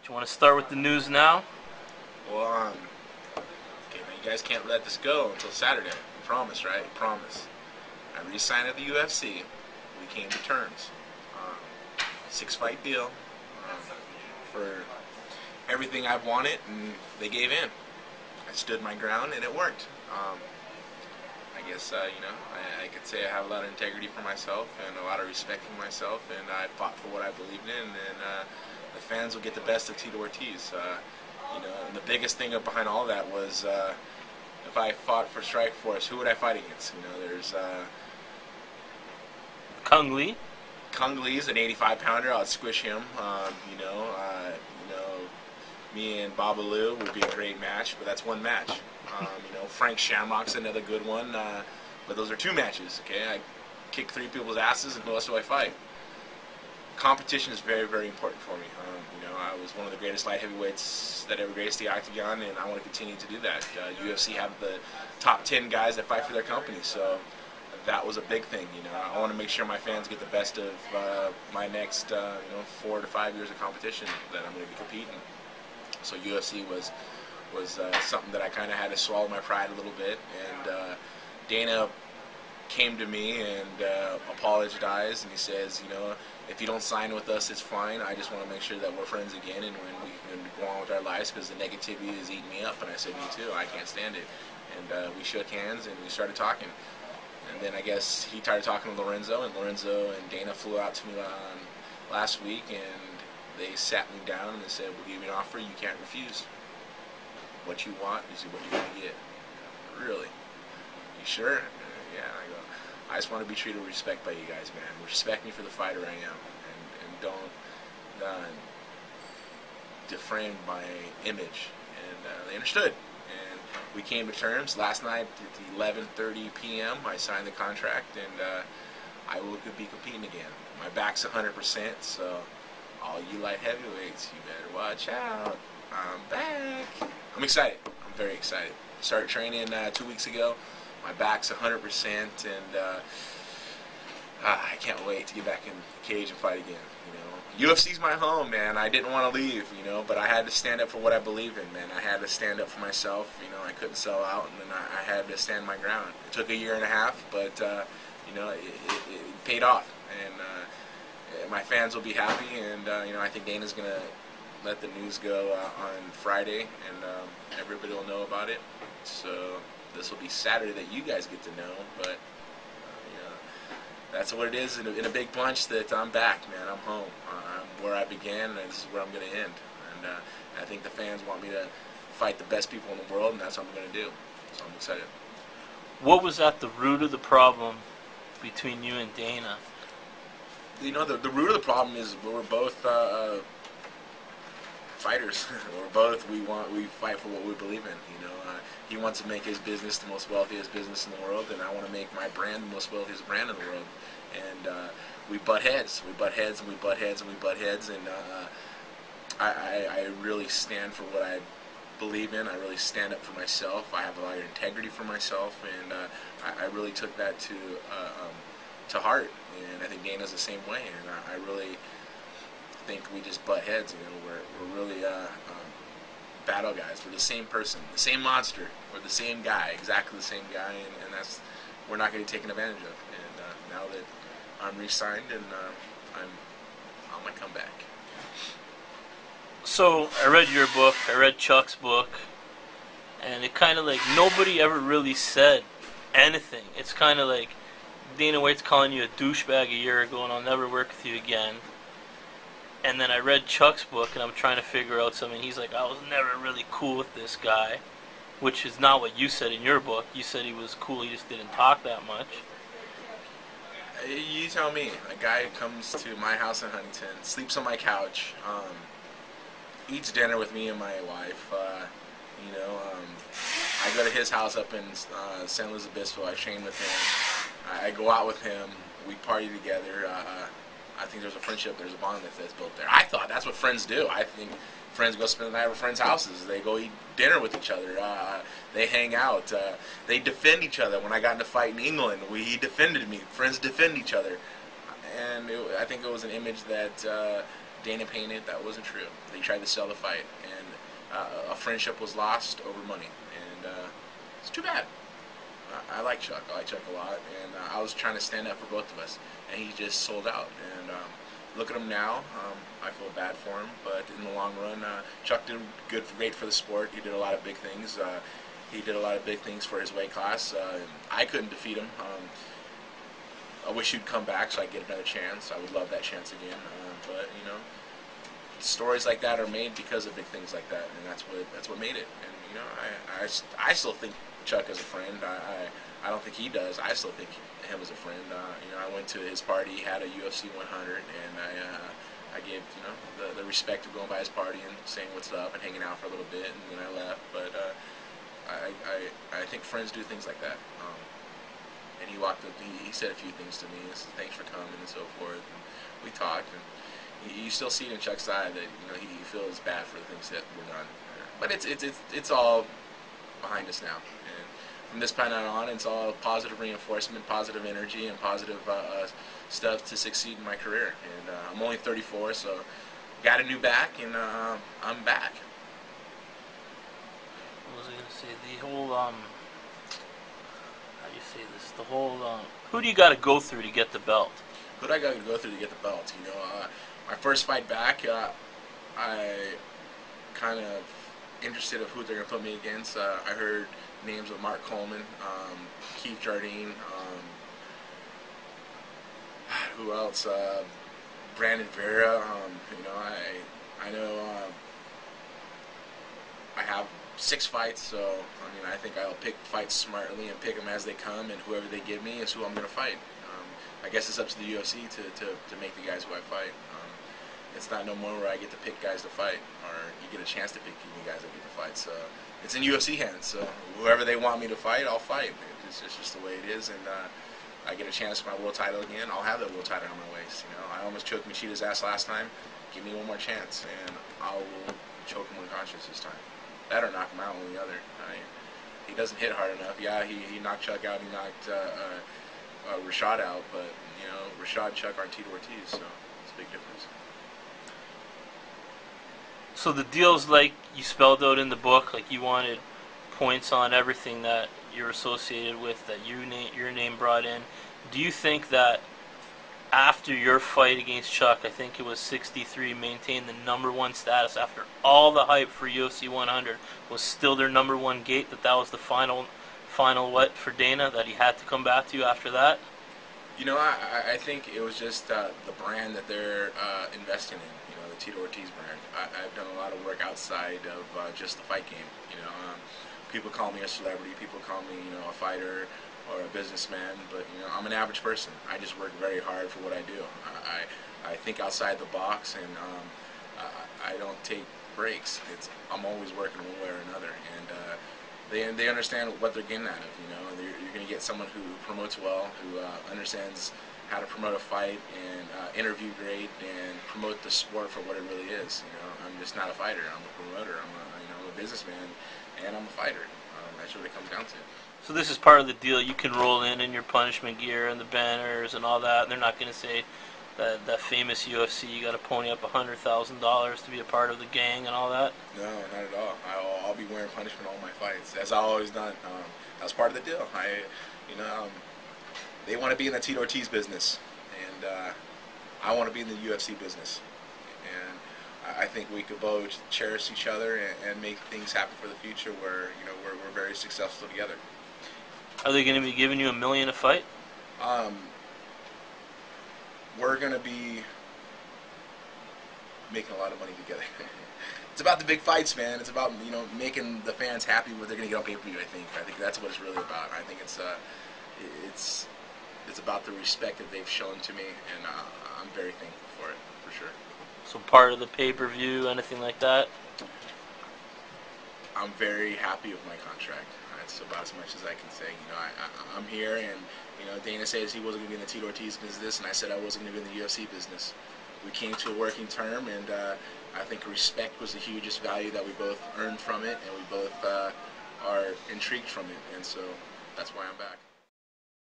Do you want to start with the news now? Well, okay, man, you guys can't let this go until Saturday. Promise, right? Promise. I re-signed at the UFC. We came to terms. 6-fight deal for everything I've wanted, and they gave in. I stood my ground, and it worked. I guess, I could say I have a lot of integrity for myself and a lot of respect for myself, and I fought for what I believed in, and the fans will get the best of Tito Ortiz. And the biggest thing behind all that was if I fought for Strikeforce, who would I fight against? There's Kung Lee. Kung Lee's an 85-pounder. I'd squish him. Me and Babalu would be a great match, but that's one match. Frank Shamrock's another good one, but those are two matches. Okay, I kick 3 people's asses, and who else do I fight? Competition is very, very important for me. I was one of the greatest light heavyweights that ever graced the octagon, and I want to continue to do that. UFC have the top 10 guys that fight for their company, so that was a big thing. I want to make sure my fans get the best of my next 4 to 5 years of competition that I'm going to be competing. So UFC was something that I kind of had to swallow my pride a little bit, and Dana came to me and apologized, and he says, if you don't sign with us, it's fine. I just want to make sure that we're friends again, and when we can go on with our lives, because the negativity is eating me up. And I said, me too. I can't stand it. And we shook hands, and we started talking. And then I guess he started talking to Lorenzo, and Dana flew out to me last week, and they sat me down and they said, we'll give you an offer you can't refuse. What you want is what you're going to get. Really? You sure? Yeah. I go, I just want to be treated with respect by you guys, man. Respect me for the fighter I am, and don't defame my image. And they understood. And we came to terms. Last night at 11:30 p.m. I signed the contract, and I will be competing again. My back's 100%, so all you light heavyweights, you better watch out. I'm back. I'm excited. I'm very excited. Started training 2 weeks ago. My back's 100%, and I can't wait to get back in the cage and fight again. UFC's my home, man. I didn't want to leave, but I had to stand up for what I believe in, man. I had to stand up for myself. I couldn't sell out, and then I had to stand my ground. It took a 1.5 years, but it paid off, and my fans will be happy, and I think Dana's gonna let the news go on Friday, and everybody will know about it. So this will be Saturday that you guys get to know, but that's what it is in a big bunch, that I'm back, man. I'm home. I'm where I began, and this is where I'm going to end. And I think the fans want me to fight the best people in the world, and that's what I'm going to do. So I'm excited. What was at the root of the problem between you and Dana? The root of the problem is we're both fighters. We fight for what we believe in. He wants to make his business the most wealthiest business in the world, and I want to make my brand the most wealthiest brand in the world. And we butt heads. We butt heads, and we butt heads, and we butt heads. And I really stand for what I believe in. I really stand up for myself. I have a lot of integrity for myself, and I really took that to heart. And I think Dana's the same way. And I really think we just butt heads. We're really battle guys. We're the same person, the same monster. We're the same guy, exactly the same guy, and that's, we're not going to be taken advantage of. And now that I'm re-signed, and I'm on my comeback. So I read your book, I read Chuck's book, and it kind of like nobody ever really said anything. It's kind of like Dana White's calling you a douchebag a year ago, and I'll never work with you again. And then I read Chuck's book, and I'm trying to figure out something. He's like, I was never really cool with this guy, which is not what you said in your book. You said he was cool, he just didn't talk that much. You tell me. A guy comes to my house in Huntington, sleeps on my couch, eats dinner with me and my wife. I go to his house up in San Luis Obispo. I train with him. I go out with him. We party together. I think there's a friendship, there's a bond that's built there. I thought that's what friends do. I think friends go spend the night at friends' houses. They go eat dinner with each other. They hang out. They defend each other. When I got in a fight in England, he defended me. Friends defend each other. I think it was an image that Dana painted that wasn't true. They tried to sell the fight, and a friendship was lost over money, and it's too bad. I like Chuck. I like Chuck a lot, and I was trying to stand up for both of us, and he just sold out. And look at him now. I feel bad for him, but in the long run, Chuck did great for the sport. He did a lot of big things. He did a lot of big things for his weight class. I couldn't defeat him. I wish he'd come back so I get another chance. I would love that chance again. But you know, stories like that are made because of big things like that, and that's what made it. And you know, I still think Chuck as a friend. I don't think he does. I still think him as a friend. You know, I went to his party. He had a UFC 100, and I gave the respect of going by his party and saying what's up and hanging out for a little bit, and then I left. But I think friends do things like that. And he walked up. He said a few things to me. He said, "Thanks for coming," and so forth. And we talked, and you still see it in Chuck's eye that he feels bad for the things that were done. But it's all behind us now. And from this point on, it's all positive reinforcement, positive energy, and positive stuff to succeed in my career. And I'm only 34, so got a new back, and I'm back. What was I going to say? The whole, how do you say this? The whole, who do you got to go through to get the belt? Who do I got to go through to get the belt? You know, my first fight back, I kind of interested of who they're going to put me against. I heard names of Mark Coleman, Keith Jardine, who else? Brandon Vera. You know, I know I have 6 fights, so I mean, I think I'll pick fights smartly and pick them as they come, and whoever they give me is who I'm going to fight. I guess it's up to the UFC to make the guys who I fight. It's not no more where I get to pick guys to fight, or you get a chance to pick the guys that get to fight. So it's in UFC hands. So whoever they want me to fight, I'll fight. It's just the way it is. And I get a chance for my world title again, I'll have that world title on my waist. You know, I almost choked Machida's ass last time. Give me one more chance, and I will choke him unconscious this time. That or knock him out on the other. He doesn't hit hard enough. Yeah, he knocked Chuck out. He knocked Rashad out, but you know, Rashad and Chuck aren't Tito Ortiz, so it's a big difference. So the deal's like you spelled out in the book, like you wanted points on everything that you're associated with, that your name brought in. Do you think that after your fight against Chuck, I think it was 63, maintained the #1 status after all the hype for UFC 100, was still their #1 gate, that was the final what for Dana, that he had to come back to you after that? You know, I think it was just the brand that they're investing in. You know, the Tito Ortiz brand. I've done a lot of work outside of just the fight game. You know, people call me a celebrity. People call me, you know, a fighter or a businessman. But you know, I'm an average person. I just work very hard for what I do. I think outside the box, and I don't take breaks. I'm always working one way or another, and they understand what they're getting out of. You know, you're going to get someone who promotes well, who understands how to promote a fight and interview great and promote the sport for what it really is. You know, I'm just not a fighter. I'm a promoter. I'm a businessman, and I'm a fighter. That's what it comes down to. So this is part of the deal. You can roll in your punishment gear and the banners and all that. And they're not going to say that famous UFC, you got to pony up $100,000 to be a part of the gang and all that. No, not at all. I'll be wearing punishment all my fights, as I've always done. That's part of the deal. They want to be in the Tito Ortiz business, and I want to be in the UFC business. And I think we could both cherish each other and make things happen for the future, where we're very successful together. Are they going to be giving you $1 million a fight? We're going to be making a lot of money together. It's about the big fights, man. It's about making the fans happy what they're going to get on pay-per-view. I think that's what it's really about. I think it's about the respect that they've shown to me, and I'm very thankful for it, for sure. So part of the pay-per-view, anything like that? I'm very happy with my contract. That's about as much as I can say. I'm here, and Dana says he wasn't going to be in the Tito Ortiz business, and I said I wasn't going to be in the UFC business. We came to a working term, and I think respect was the hugest value that we both earned from it, and we both are intrigued from it, and so that's why I'm back.